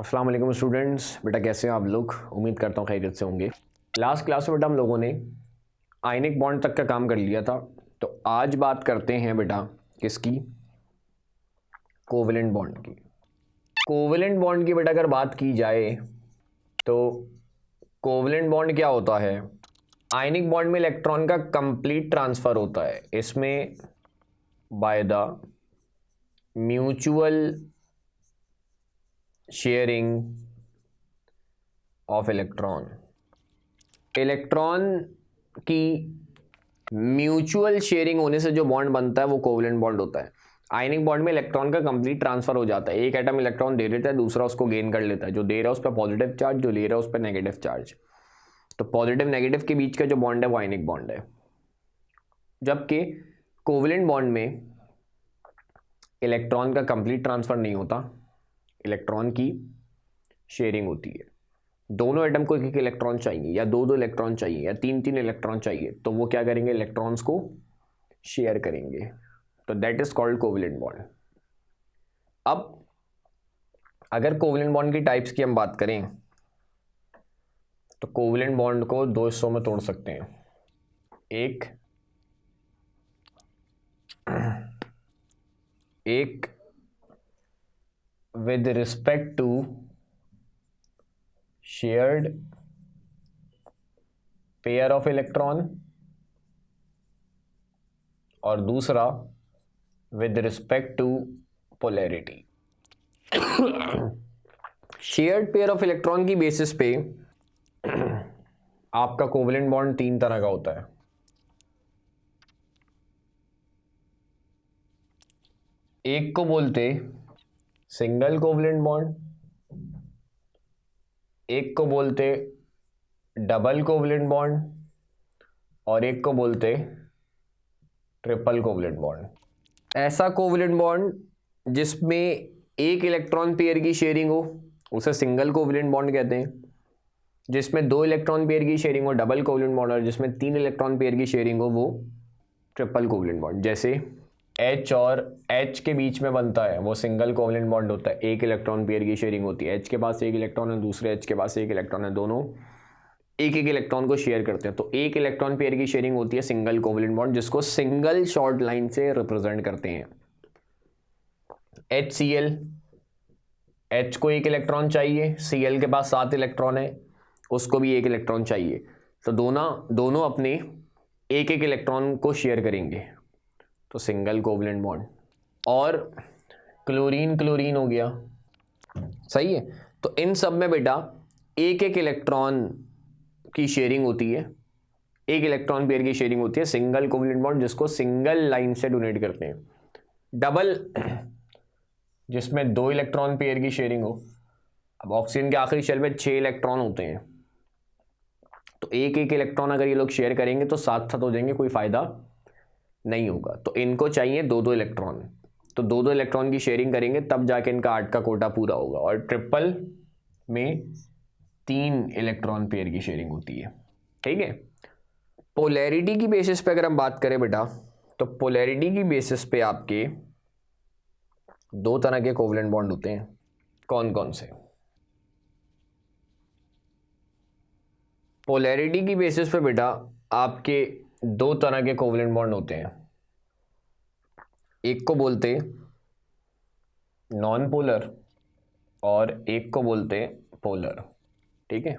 अस्सलाम वालेकुम स्टूडेंट्स। बेटा कैसे हैं आप लोग? उम्मीद करता हूँ खैरियत से होंगे। लास्ट क्लास में बेटा हम लोगों ने आयनिक बॉन्ड तक का काम कर लिया था, तो आज बात करते हैं बेटा किसकी? कोवेलेंट बॉन्ड की। कोवेलेंट बॉन्ड की बेटा अगर बात की जाए तो कोवेलेंट बॉन्ड क्या होता है? आयनिक बॉन्ड में इलेक्ट्रॉन का कंप्लीट ट्रांसफ़र होता है। इसमें by the mutual sharing of electron की म्यूचुअल शेयरिंग होने से जो बॉन्ड बनता है वो कोवेलेंट बॉन्ड होता है। आयनिक बॉन्ड में इलेक्ट्रॉन का कंप्लीट ट्रांसफर हो जाता है। एक एटम इलेक्ट्रॉन दे देता है, दूसरा उसको गेन कर लेता है। जो दे रहा है उस पर पॉजिटिव चार्ज, जो ले रहा है उस पर नेगेटिव चार्ज। तो पॉजिटिव नेगेटिव के बीच का जो बॉन्ड है वो आयनिक बॉन्ड है। जबकि कोवेलेंट बॉन्ड में इलेक्ट्रॉन का कंप्लीट ट्रांसफर नहीं होता, इलेक्ट्रॉन की शेयरिंग होती है। दोनों एटम को एक एक इलेक्ट्रॉन चाहिए, या दो दो इलेक्ट्रॉन चाहिए, या तीन तीन इलेक्ट्रॉन चाहिए, तो वो क्या करेंगे? इलेक्ट्रॉन्स को शेयर करेंगे। तो that is called covalent bond. अब अगर कोवेलेंट बॉन्ड की टाइप्स की हम बात करें तो कोवेलेंट बॉन्ड को दो हिस्सों में तोड़ सकते हैं। एक with respect to shared pair of electron और दूसरा with respect to polarity. Shared pair of electron की बेसिस पे आपका कोवेलेंट बॉन्ड तीन तरह का होता है। एक को बोलते सिंगल कोवेलेंट बॉन्ड, एक को बोलते डबल कोवेलेंट बॉन्ड और एक को बोलते ट्रिपल कोवेलेंट बॉन्ड। ऐसा कोवेलेंट बॉन्ड जिसमें एक इलेक्ट्रॉन पेयर की शेयरिंग हो उसे सिंगल कोवेलेंट बॉन्ड कहते हैं। जिसमें दो इलेक्ट्रॉन पेयर की शेयरिंग हो डबल कोवेलेंट बॉन्ड, और जिसमें तीन इलेक्ट्रॉन पेयर की शेयरिंग हो वो ट्रिपल कोवेलेंट बॉन्ड। जैसे H और H के बीच में बनता है वो सिंगल कोवेलेंट बॉन्ड होता है, एक इलेक्ट्रॉन पेयर की शेयरिंग होती है। H के पास एक इलेक्ट्रॉन है, दूसरे H के पास एक इलेक्ट्रॉन है, दोनों एक एक इलेक्ट्रॉन को शेयर करते हैं। तो एक इलेक्ट्रॉन पेयर की शेयरिंग होती है सिंगल कोवेलेंट बॉन्ड, जिसको सिंगल शॉर्ट लाइन से रिप्रेजेंट करते हैं। HCl, H को एक इलेक्ट्रॉन चाहिए, Cl के पास 7 इलेक्ट्रॉन है, उसको भी एक इलेक्ट्रॉन चाहिए। तो दोनों अपने एक एक इलेक्ट्रॉन को शेयर करेंगे, तो सिंगल कोवेलेंट बॉन्ड। और क्लोरीन हो गया, सही है। तो इन सब में बेटा एक एक इलेक्ट्रॉन की शेयरिंग होती है, एक इलेक्ट्रॉन पेयर की शेयरिंग होती है, सिंगल कोवेलेंट बॉन्ड जिसको सिंगल लाइन से डोनेट करते हैं। डबल जिसमें दो इलेक्ट्रॉन पेयर की शेयरिंग हो। अब ऑक्सीजन के आखिरी शेल में 6 इलेक्ट्रॉन होते हैं, तो एक एक इलेक्ट्रॉन अगर ये लोग शेयर करेंगे तो साथ साथ हो जाएंगे, कोई फायदा नहीं होगा। तो इनको चाहिए दो दो इलेक्ट्रॉन, तो दो दो इलेक्ट्रॉन की शेयरिंग करेंगे तब जाके इनका 8 का कोटा पूरा होगा। और ट्रिपल में 3 इलेक्ट्रॉन पेयर की शेयरिंग होती है, ठीक है। पोलैरिटी की बेसिस पे अगर हम बात करें बेटा, तो पोलैरिटी की बेसिस पे आपके दो तरह के कोवेलेंट बॉन्ड होते हैं। कौन कौन से? पोलैरिटी की बेसिस पे बेटा आपके दो तरह के कोवेलेंट बॉन्ड होते हैं। एक को बोलते नॉन पोलर और एक को बोलते पोलर, ठीक है।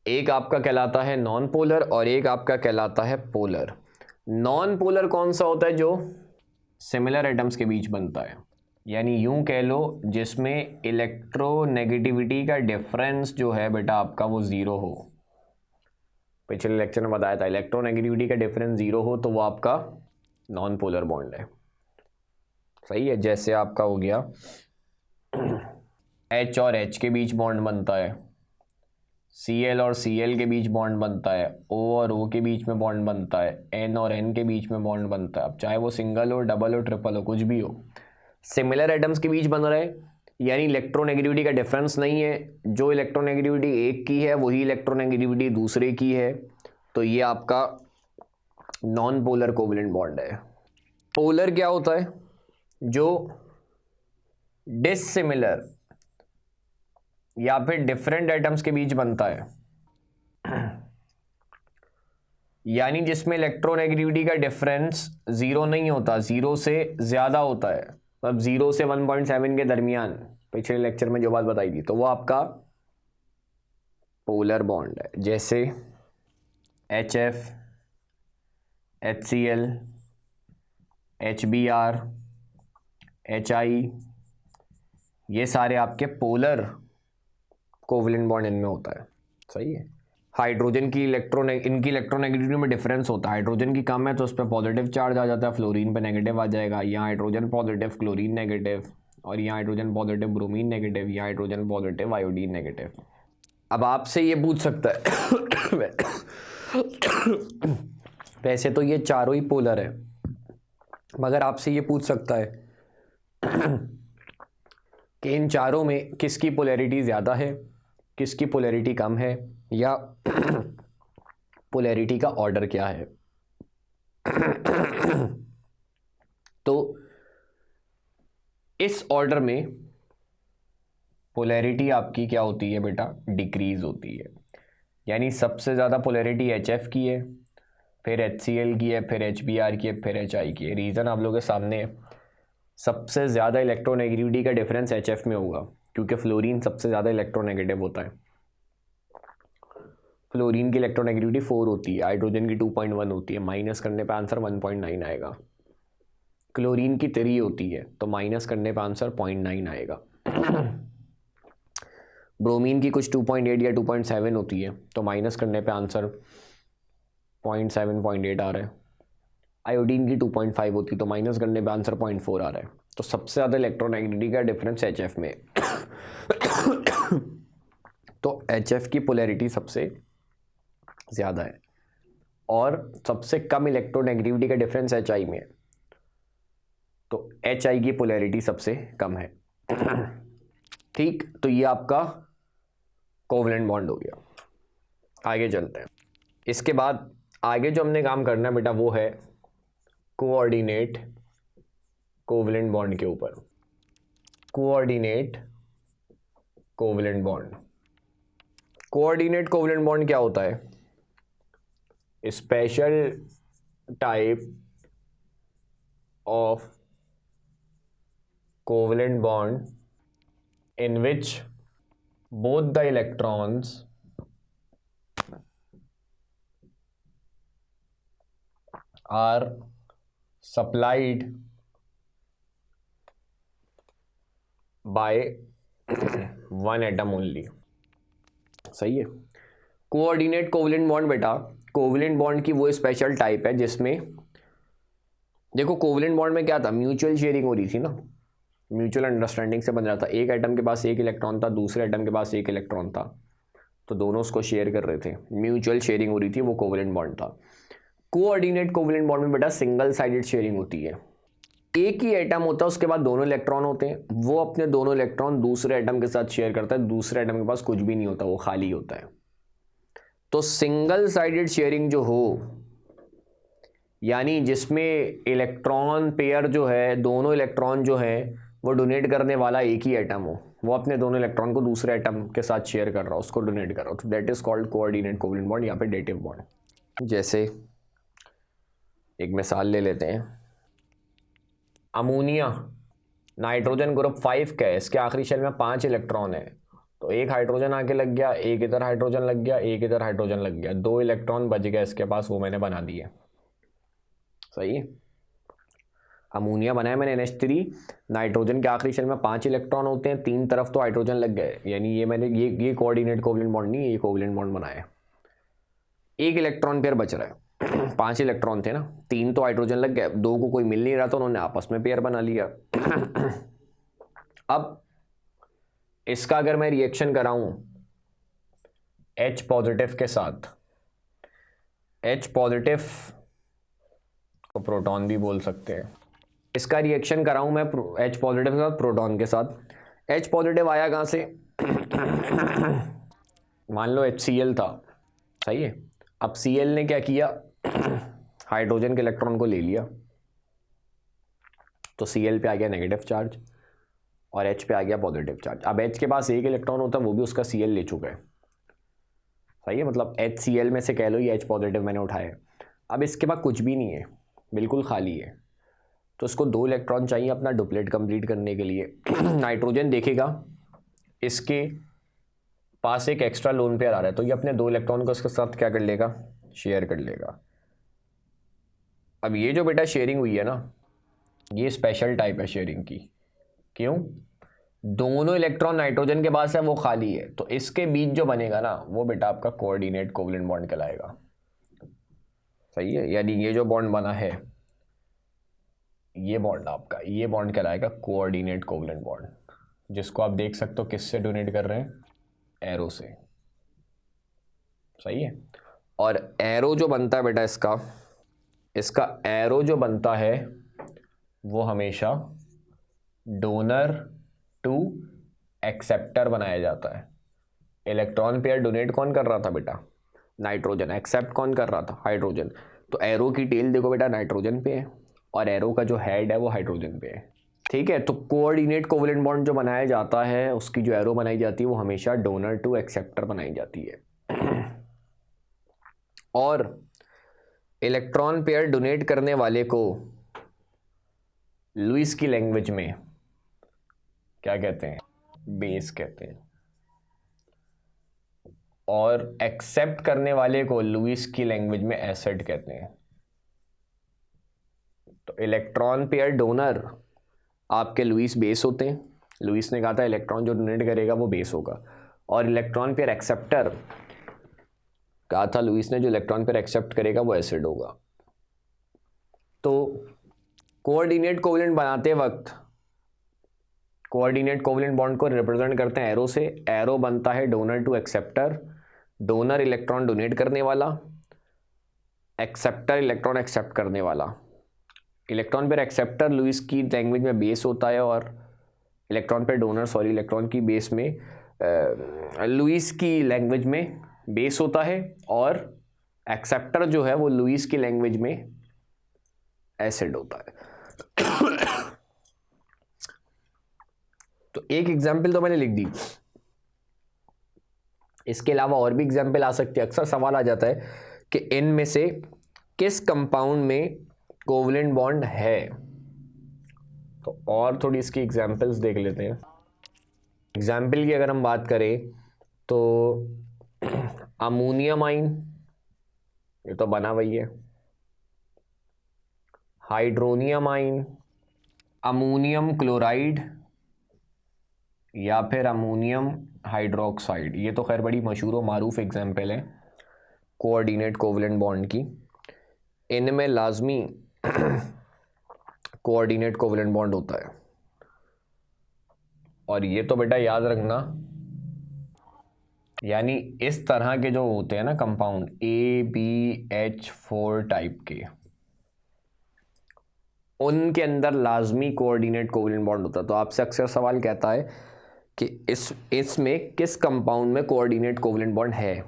एक आपका कहलाता है नॉन पोलर और एक आपका कहलाता है पोलर। नॉन पोलर कौन सा होता है? जो सिमिलर एटम्स के बीच बनता है, यानी यूं कह लो जिसमें इलेक्ट्रोनेगेटिविटी का डिफरेंस जो है बेटा आपका वो जीरो हो। पिछले लेक्चर में बताया था इलेक्ट्रोनेगेटिविटी का डिफरेंस जीरो हो तो वो आपका नॉन पोलर बॉन्ड है, सही है। जैसे आपका हो गया H और H के बीच बॉन्ड बनता है, Cl और Cl के बीच बॉन्ड बनता है, O और O के बीच में बॉन्ड बनता है, N और N के बीच में बॉन्ड बनता है। अब चाहे वो सिंगल हो, डबल हो, ट्रिपल हो, कुछ भी हो, सिमिलर एटम्स के बीच बन रहा है, यानी इलेक्ट्रोनेगेटिविटी का डिफरेंस नहीं है। जो इलेक्ट्रोनेगेटिविटी एक की है वही इलेक्ट्रोनेगेटिविटी दूसरे की है, तो ये आपका नॉन पोलर कोवेलेंट बॉन्ड है। पोलर क्या होता है? जो डिसिमिलर या फिर डिफरेंट एटम्स के बीच बनता है, यानी जिसमें इलेक्ट्रोनेगेटिविटी का डिफरेंस 0 नहीं होता, 0 से ज़्यादा होता है, मतलब 0 से 1.7 के दरमियान, पिछले लेक्चर में जो बात बताई थी, तो वो आपका पोलर बॉन्ड है। जैसे HF, HCl, HBr, HI, ये सारे आपके पोलर कोवलेंट बॉन्ड इनमें होता है। सही है। हाइड्रोजन की इनकी इलेक्ट्रोनेगेटिविटी में डिफरेंस होता है, हाइड्रोजन की कम है तो उस पर पॉजिटिव चार्ज आ जाता है, फ्लोरीन पे नेगेटिव आ जाएगा। यहाँ हाइड्रोजन पॉजिटिव, क्लोरीन नेगेटिव, और यहाँ हाइड्रोजन पॉजिटिव, ब्रोमीन नेगेटिव, यहाँ हाइड्रोजन पॉजिटिव, आयोडीन नेगेटिव। अब आपसे ये पूछ सकता है वैसे तो ये चारों ही पोलर है, मगर आपसे ये पूछ सकता है कि इन चारों में किसकी पोलैरिटी ज़्यादा है, किसकी पोलैरिटी कम है, या पोलैरिटी का ऑर्डर क्या है। तो इस ऑर्डर में पोलैरिटी आपकी क्या होती है बेटा, डिक्रीज होती है। यानी सबसे ज़्यादा पोलैरिटी HF की है, फिर HCl की है, फिर HBr की है, फिर HI की है। रीज़न आप लोगों के सामने है, सबसे ज़्यादा इलेक्ट्रोनेगेटिविटी का डिफरेंस HF में होगा, क्योंकि फ्लोरीन सबसे ज़्यादा इलेक्ट्रोनेगेटिव होता है। फ्लोरीन की इलेक्ट्रोनेगेटिविटी 4 होती है, हाइड्रोजन की 2.1 होती है, माइनस करने पे आंसर 1.9 आएगा। क्लोरीन की 3 होती है, तो माइनस करने पे आंसर 0.9 आएगा। ब्रोमीन की कुछ 2.8 या 2.7 होती है, तो माइनस करने पे आंसर 0.7 0.8 आ रहा है। आयोडीन की 2.5 होती है, तो माइनस करने पे आंसर 0.4 आ रहा है। तो सबसे ज़्यादा इलेक्ट्रोनेगेटिविटी का डिफरेंस HF में तो HF की पोलैरिटी सबसे ज़्यादा है, और सबसे कम इलेक्ट्रोनेगेटिविटी का डिफरेंस HI में है, तो HI की पोलैरिटी सबसे कम है। ठीक, तो ये आपका कोवलेंट बॉन्ड हो गया। आगे चलते हैं। इसके बाद आगे जो हमने काम करना है बेटा वो है कोऑर्डिनेट कोवलेंट बॉन्ड के ऊपर। Coordinate covalent bond, coordinate covalent bond क्या होता है? Special type of covalent bond in which both the electrons are supplied by one atom only। सही है। कोऑर्डिनेट कोवलेंट बॉन्ड बेटा, कोवलेंट बॉन्ड की वो स्पेशल टाइप है जिसमें, देखो कोवलेंट बॉन्ड में क्या था, म्यूचुअल शेयरिंग हो रही थी ना, म्यूचुअल अंडरस्टैंडिंग से बन रहा था। एक एटम के पास एक इलेक्ट्रॉन था, दूसरे एटम के पास एक इलेक्ट्रॉन था, तो दोनों उसको शेयर कर रहे थे, म्यूचुअल शेयरिंग हो रही थी, वो कोवलेंट बॉन्ड था। कोऑर्डिनेट कोवलेंट बॉन्ड में बेटा सिंगल साइडेड शेयरिंग होती है। एक ही एटम होता है, उसके बाद दोनों इलेक्ट्रॉन होते हैं, वो अपने दोनों इलेक्ट्रॉन दूसरे एटम के साथ शेयर करता है, दूसरे एटम के पास कुछ भी नहीं होता, वो खाली होता है। तो सिंगल साइडेड शेयरिंग जो हो, यानी जिसमें इलेक्ट्रॉन पेयर जो है, दोनों इलेक्ट्रॉन जो है वो डोनेट करने वाला एक ही एटम हो, वो अपने दोनों इलेक्ट्रॉन को दूसरे एटम के साथ शेयर कर रहा हो, उसको डोनेट कर रहा हो, तो that is called coordinate covalent bond, यहाँ पे डेटिव बॉन्ड। जैसे एक मिसाल ले लेते हैं, अमोनिया नाइट्रोजन ग्रुप 5 का है, इसके आखिरी शेल में 5 इलेक्ट्रॉन है, तो एक हाइड्रोजन आके लग गया, एक इधर हाइड्रोजन लग गया, एक इधर हाइड्रोजन लग गया, 2 इलेक्ट्रॉन बच गया इसके पास, वो मैंने बना दिए। सही है। अमोनिया बनाया मैंने NH3, नाइट्रोजन के आखिरी शेल में 5 इलेक्ट्रॉन होते हैं, 3 तरफ तो हाइड्रोजन लग गए, यानी ये मैंने ये कोऑर्डिनेट कोवलेंट बॉन्ड नहीं है, ये कोवलेंट बॉन्ड बनाया। एक इलेक्ट्रॉन पेयर बच रहा है, 5 इलेक्ट्रॉन थे ना, 3 तो हाइड्रोजन लग गए, 2 को कोई मिल नहीं रहा, तो उन्होंने आपस में पेयर बना लिया। अब इसका अगर मैं रिएक्शन कराऊं H पॉजिटिव के साथ, H पॉजिटिव को प्रोटॉन भी बोल सकते हैं, इसका रिएक्शन कराऊं मैं H पॉजिटिव के साथ प्रोटॉन के साथ, H पॉजिटिव आया कहाँ से? मान लो HCl था, सही है। अब Cl ने क्या किया, हाइड्रोजन के इलेक्ट्रॉन को ले लिया, तो Cl पे आ गया नेगेटिव चार्ज, और H पे आ गया पॉजिटिव चार्ज। अब H के पास एक इलेक्ट्रॉन होता है, वो भी उसका Cl ले चुका है, सही है, मतलब HCl में से कह लो ये H पॉजिटिव मैंने उठाया। अब इसके पास कुछ भी नहीं है, बिल्कुल खाली है, तो इसको 2 इलेक्ट्रॉन चाहिए अपना डुप्लेट कंप्लीट करने के लिए। नाइट्रोजन देखेगा इसके पास एक एक्स्ट्रा लोन पेयर आ रहा है, तो ये अपने 2 इलेक्ट्रॉन को इसके साथ क्या कर लेगा, शेयर कर लेगा। अब ये जो बेटा शेयरिंग हुई है ना, ये स्पेशल टाइप है शेयरिंग की। क्यों? दोनों इलेक्ट्रॉन नाइट्रोजन के पास है, वो खाली है, तो इसके बीच जो बनेगा ना वो बेटा आपका कोऑर्डिनेट कोवलेंट बॉन्ड कहलाएगा, सही है। यानी ये जो बॉन्ड बना है, ये बॉन्ड आपका, ये बॉन्ड कहलाएगा कोऑर्डिनेट कोवलेंट बॉन्ड, जिसको आप देख सकते हो किससे डोनेट कर रहे हैं, एरो से, सही है। और एरो जो बनता है बेटा इसका एरो जो बनता है वो हमेशा डोनर टू एक्सेप्टर बनाया जाता है। इलेक्ट्रॉन पेयर डोनेट कौन कर रहा था बेटा, नाइट्रोजन, एक्सेप्ट कौन कर रहा था, हाइड्रोजन। तो एरो की टेल देखो बेटा नाइट्रोजन पे है और एरो का जो हेड है वो हाइड्रोजन पे है, ठीक है। तो कोऑर्डिनेट कोवलेंट बॉन्ड जो बनाया जाता है, उसकी जो एरो बनाई जाती है वो हमेशा डोनर टू एक्सेप्टर बनाई जाती है। और इलेक्ट्रॉन पेयर डोनेट करने वाले को लुईस की लैंग्वेज में क्या कहते हैं, बेस कहते हैं, और एक्सेप्ट करने वाले को लुईस की लैंग्वेज में एसिड कहते हैं। तो इलेक्ट्रॉन पेयर डोनर आपके लुईस बेस होते हैं, लुईस ने कहा था इलेक्ट्रॉन जो डोनेट करेगा वो बेस होगा। और इलेक्ट्रॉन पेयर एक्सेप्टर कहा था लुईस ने, जो इलेक्ट्रॉन पेयर एक्सेप्ट करेगा वो एसिड होगा। तो कोऑर्डिनेट कोवलेंट बनाते वक्त कोऑर्डिनेट कोवलेंट बॉन्ड को रिप्रेजेंट करते हैं एरो से। एरो बनता है donor to acceptor, donor electron donate करने वाला, एक्सेप्टर इलेक्ट्रॉन एक्सेप्ट करने वाला। इलेक्ट्रॉन पेयर एक्सेप्टर लुईस की लैंग्वेज में बेस होता है, और इलेक्ट्रॉन पेयर डोनर इलेक्ट्रॉन की बेस में लुईस की लैंग्वेज में बेस होता है, और एक्सेप्टर जो है वो लुईस की लैंग्वेज में एसिड होता है। तो एक एग्जाम्पल तो मैंने लिख दी, इसके अलावा और भी एग्जाम्पल आ सकती है। अक्सर सवाल आ जाता है कि इनमें से किस कंपाउंड में कोवलेंट बॉन्ड है, तो और थोड़ी इसकी एग्जाम्पल्स देख लेते हैं। एग्जाम्पल की अगर हम बात करें तो अमोनियम आइन, ये तो बना वही है, हाइड्रोनियम आइन, अमोनियम क्लोराइड या फिर अमोनियम हाइड्रोक्साइड, ये तो खैर बड़ी मशहूर और मारूफ एग्जाम्पल है कोऑर्डिनेट कोवलेंट बॉन्ड की। इनमें लाजमी कोऑर्डिनेट कोवलेंट बॉन्ड होता है। और ये तो बेटा याद रखना, यानी इस तरह के जो होते हैं ना कंपाउंड ABH4 टाइप के, उनके अंदर लाजमी कोऑर्डिनेट कोवलेंट बॉन्ड होता है। तो आपसे अक्सर सवाल कहता है कि इसमें किस कंपाउंड में कोऑर्डिनेट कोवलेंट बॉन्ड है,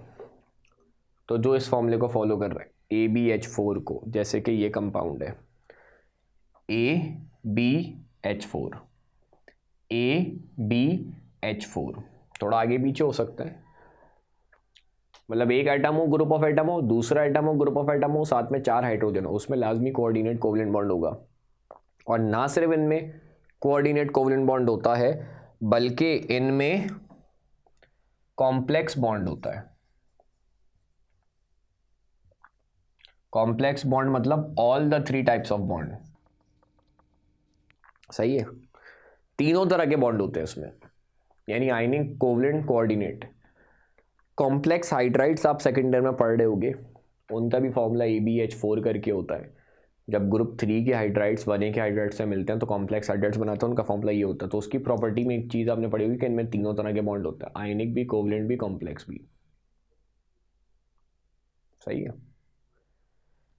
तो जो इस फॉर्मूले को फॉलो कर रहे हैं ABH4 को, जैसे कि ये कंपाउंड है ABH4, ABH4, थोड़ा आगे पीछे हो सकता है, मतलब एक एटम हो, ग्रुप ऑफ एटम हो, दूसरा एटम हो, ग्रुप ऑफ एटम हो, साथ में 4 हाइड्रोजन हो, उसमें लाजमी कोऑर्डिनेट कोवलेंट बॉन्ड होगा। और ना सिर्फ इनमें कोऑर्डिनेट कोवलेंट बॉन्ड होता है, बल्कि इनमें कॉम्प्लेक्स बॉन्ड होता है। कॉम्प्लेक्स बॉन्ड मतलब all the 3 types of bond, सही है, तीनों तरह के बॉन्ड होते हैं इसमें, यानी आयनिक, कोवलेंट, कोऑर्डिनेट। कॉम्प्लेक्स हाइड्राइड्स आप सेकेंड ईयर में पढ़ रहे होंगे, उनका भी फॉर्मूला ABH4 करके होता है। जब ग्रुप 3 के हाइड्राइड्स 1A के हाइड्राइड्स से मिलते हैं तो कॉम्प्लेक्स हाइड्राइड्स बनाते हैं, उनका फॉर्मूला ये होता है। तो उसकी प्रॉपर्टी में एक चीज़ आपने पढ़ी होगी कि इनमें तीनों तरह के बॉन्ड होते हैं, आयनिक भी, कोवलेंट भी, कॉम्प्लेक्स भी, सही है।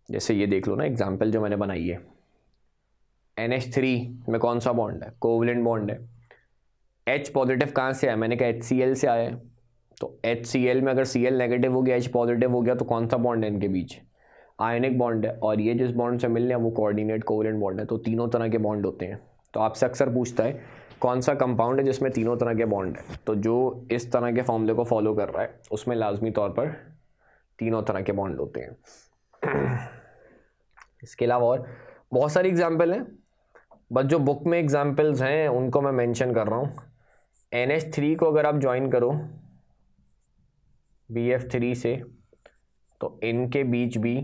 जैसे ये देख लो ना एग्जाम्पल जो मैंने बनाई है, NH3 में कौन सा बॉन्ड है, कोवलेंट बॉन्ड है। H पॉजिटिव कहाँ से आया, मैंने कहा HCl से आया है, तो HCl में अगर Cl नेगेटिव हो गया, H पॉजिटिव हो गया, तो कौन सा बॉन्ड है इनके बीच, आयनिक बॉन्ड है। और ये जिस बॉन्ड से मिल रहे हैं वो कोऑर्डिनेट कोवलेंट बॉन्ड है। तो तीनों तरह के बॉन्ड होते हैं। तो आपसे अक्सर पूछता है कौन सा कंपाउंड है जिसमें तीनों तरह के बॉन्ड है, तो जो इस तरह के फॉर्मूले को फॉलो कर रहा है उसमें लाजमी तौर पर तीनों तरह के बॉन्ड होते हैं। इसके अलावा और बहुत सारी एग्जाम्पल हैं, बस जो बुक में एग्जाम्पल्स हैं उनको मैं मेंशन कर रहा हूँ। NH3 को अगर आप ज्वाइन करो BF3 से तो इनके बीच भी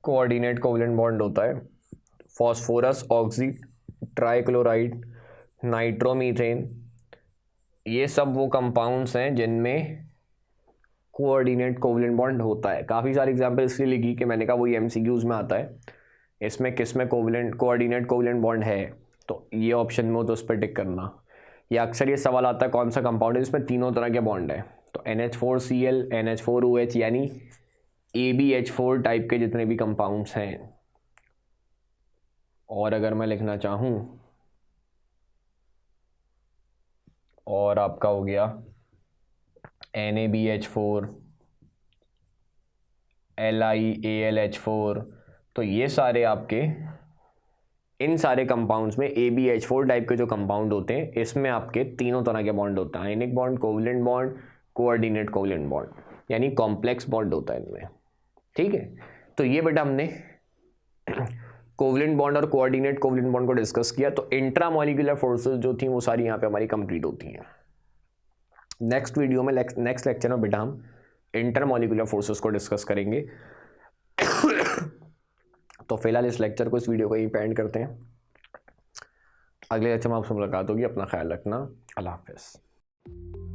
कोऑर्डिनेट कोवलेंट बॉन्ड होता है। फॉस्फोरस ऑक्सी ट्राइक्लोराइड नाइट्रोमीथेन, ये सब वो कंपाउंड्स हैं जिनमें कोऑर्डिनेट कोवलेंट बॉन्ड होता है। काफ़ी सारी एग्जाम्पल इसलिए लिखी कि मैंने कहा वही MCQs में आता है, इसमें किस में कोऑर्डिनेट कोवलेंट बॉन्ड है, तो ये ऑप्शन में हो तो उस पर टिक करना। या अक्सर ये सवाल आता है कौन सा कंपाउंड है जिसमें तीनों तरह के बॉन्ड है, तो NH4Cl NH4OH यानी ABH4 टाइप के जितने भी कंपाउंड्स हैं। और अगर मैं लिखना चाहूँ और आपका हो गया NaBH4 LiAlH4, तो ये सारे आपके इन सारे कंपाउंड्स में ABH4 टाइप के जो कंपाउंड होते हैं इसमें आपके तीनों तरह के बॉन्ड होता है, ionic bond, covalent bond, coordinate covalent bond, यानी कॉम्प्लेक्स बॉन्ड होता है इनमें। ठीक है, तो ये बेटा हमने कोवलेंट बॉन्ड और कोऑर्डिनेट कोवलेंट बॉन्ड को डिस्कस किया। तो इंट्रामॉलिक्यूलर फोर्सेस जो थी वो सारी यहाँ पे हमारी कंप्लीट होती हैं। नेक्स्ट वीडियो में नेक्स्ट लेक्चर में बेटा हम इंटरमॉलिक्यूलर फोर्सेस को डिस्कस करेंगे। तो फिलहाल इस लेक्चर को, इस वीडियो को यहीं पे एंड करते हैं। अगले लेक्चर में आपसे मुलाकात होगी। अपना ख्याल रखना। अल्लाह हाफिज़।